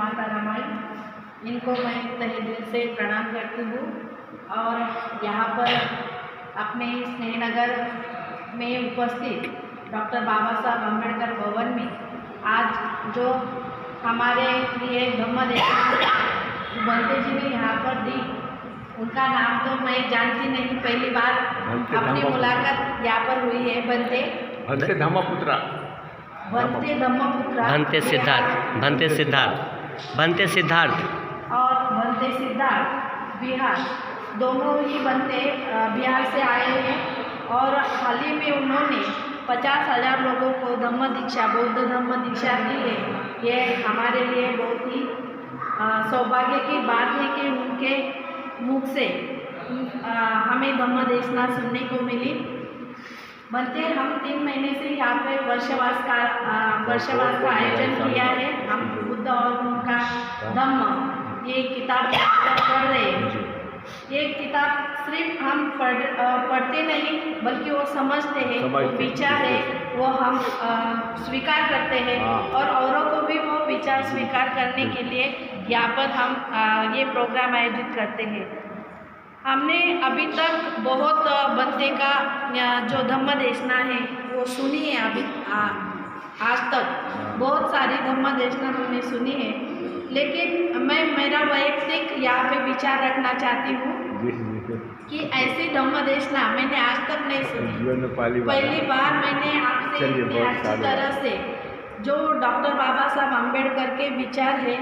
माता रमाई, इनको मैं तहे दिल से प्रणाम करती हूँ। और यहाँ पर अपने स्नेहनगर में उपस्थित डॉक्टर बाबा साहब अम्बेडकर भवन में आज जो हमारे लिए धम्म देशना बंते जी ने यहाँ पर दी, उनका नाम तो मैं जानती नहीं, पहली बार अपनी मुलाकात यहाँ पर हुई है। बंते धम्मपुत्रा, भंते सिद्धार्थ और भंते सिद्धार्थ बिहार, दोनों ही बंते बिहार से आए हैं। और हाल ही में उन्होंने 50,000 लोगों को धम्म दीक्षा, बौद्ध धम्म दीक्षा दी है। ये हमारे लिए बहुत ही सौभाग्य की बात है कि उनके मुख से हमें धम्म देशना सुनने को मिली। बंते हम 3 महीने से यहाँ पे वर्षवास का आयोजन किया है। हम बुद्ध और उनका धम्म ये किताब पढ़ रहे हैं। ये किताब सिर्फ हम पढ़ते नहीं बल्कि वो समझते हैं, वो विचार है वो हम स्वीकार करते हैं और औरों को भी वो विचार स्वीकार करने के लिए यहाँ पर हम ये प्रोग्राम आयोजित करते हैं। हमने अभी तक बहुत बंते का जो धम्म देशना है वो सुनी है। अभी आज तक बहुत सारी धम्म देशना हमने सुनी है, लेकिन मैं मेरा वैयक्तिक यहाँ पे विचार रखना चाहती हूँ कि ऐसी धम्म देशना मैंने आज तक नहीं सुनी। पहली बार मैंने आपसे इतनी अच्छी तरह से जो डॉक्टर बाबा साहब अम्बेडकर के विचार है,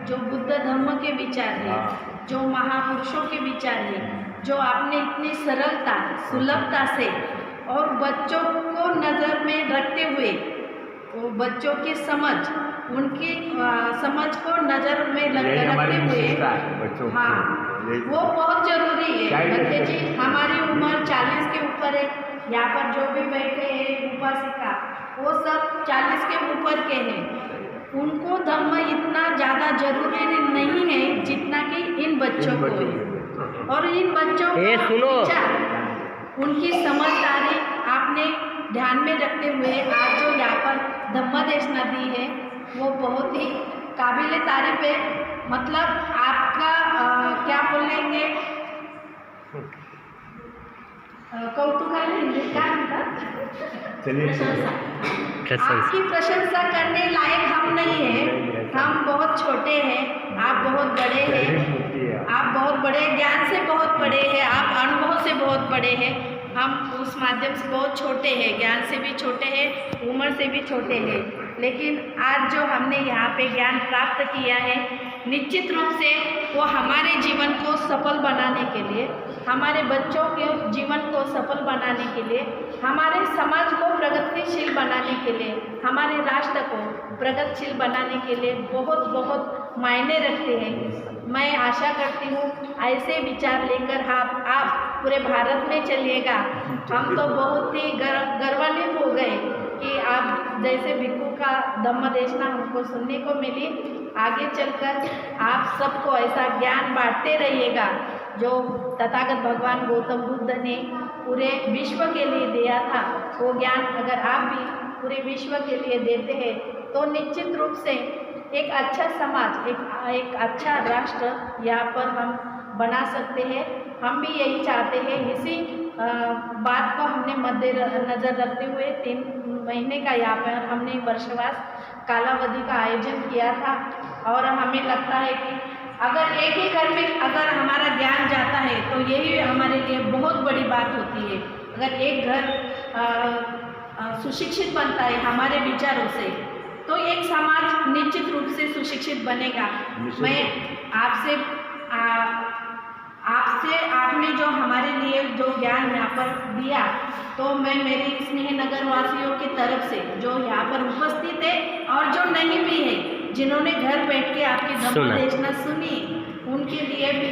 जो बुद्ध धम्म के विचार है, जो महापुरुषों के विचार है, जो आपने इतनी सरलता सुलभता से और बच्चों को नज़र में रखते हुए, वो बच्चों की समझ, उनकी समझ को नज़र में रखते हुए, हाँ वो बहुत ज़रूरी है। बच्चे जी हमारी उम्र 40 के ऊपर है, यहाँ पर जो भी बैठे हैं उपासिका वो सब 40 के ऊपर के हैं। उनको धम्म इतना ज़्यादा जरूरी नहीं है जितना कि इन बच्चों को है। और इन बच्चों को उनकी समझदारी आपने ध्यान में रखते हुए आज जो यहाँ पर धम्म देशना दी है वो बहुत ही काबिल तारीफ है। मतलब आपका क्या बोलेंगे, कौतुक हिंदी का आपकी प्रशंसा करने लायक हम नहीं है। हम बहुत छोटे हैं, आप बहुत बड़े हैं, आप बहुत बड़े ज्ञान से बहुत बड़े हैं, आप अनुभव से बहुत बड़े हैं। हम उस माध्यम से बहुत छोटे हैं, ज्ञान से भी छोटे हैं, उम्र से भी छोटे हैं। लेकिन आज जो हमने यहाँ पे ज्ञान प्राप्त किया है, निश्चित रूप से वो हमारे जीवन को सफल बनाने के लिए, हमारे बच्चों के जीवन को सफल बनाने के लिए, हमारे समाज को प्रगतिशील बनाने के लिए, हमारे राष्ट्र को प्रगतिशील बनाने के लिए बहुत बहुत मायने रखते हैं। मैं आशा करती हूँ ऐसे विचार लेकर आप पूरे भारत में चलिएगा। हम तो बहुत ही गर्वान्वित हो गए कि आप जैसे भिक्खु का धम्म देशना हमको सुनने को मिली। आगे चलकर आप सबको ऐसा ज्ञान बांटते रहिएगा जो तथागत भगवान गौतम बुद्ध ने पूरे विश्व के लिए दिया था। वो ज्ञान अगर आप भी पूरे विश्व के लिए देते हैं तो निश्चित रूप से एक अच्छा समाज, एक अच्छा राष्ट्र यहाँ पर हम बना सकते हैं। हम भी यही चाहते हैं। इसी बात को हमने मद्देनजर रखते हुए 3 महीने का यहाँ पर हमने वर्षवास कालावधि का आयोजन किया था। और हमें लगता है कि अगर एक ही घर में अगर हमारा ज्ञान जाता है तो यही हमारे लिए बहुत बड़ी बात होती है। अगर एक घर सुशिक्षित बनता है हमारे विचारों से तो एक समाज निश्चित रूप से सुशिक्षित बनेगा। मैं आपने जो हमारे लिए जो ज्ञान यहाँ पर दिया, तो मैं मेरे स्नेहनगर वासियों की तरफ से जो यहाँ पर उपस्थित है और जो नहीं भी है, जिन्होंने घर बैठ के आपकी धम्म देशना सुनी, उनके लिए भी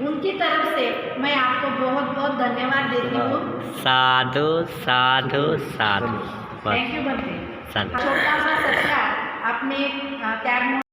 उनकी तरफ से मैं आपको बहुत बहुत धन्यवाद देती हूँ। साधु साधु साधु। थैंक यू बंते। छोटा सा सत्कार अपने त्याग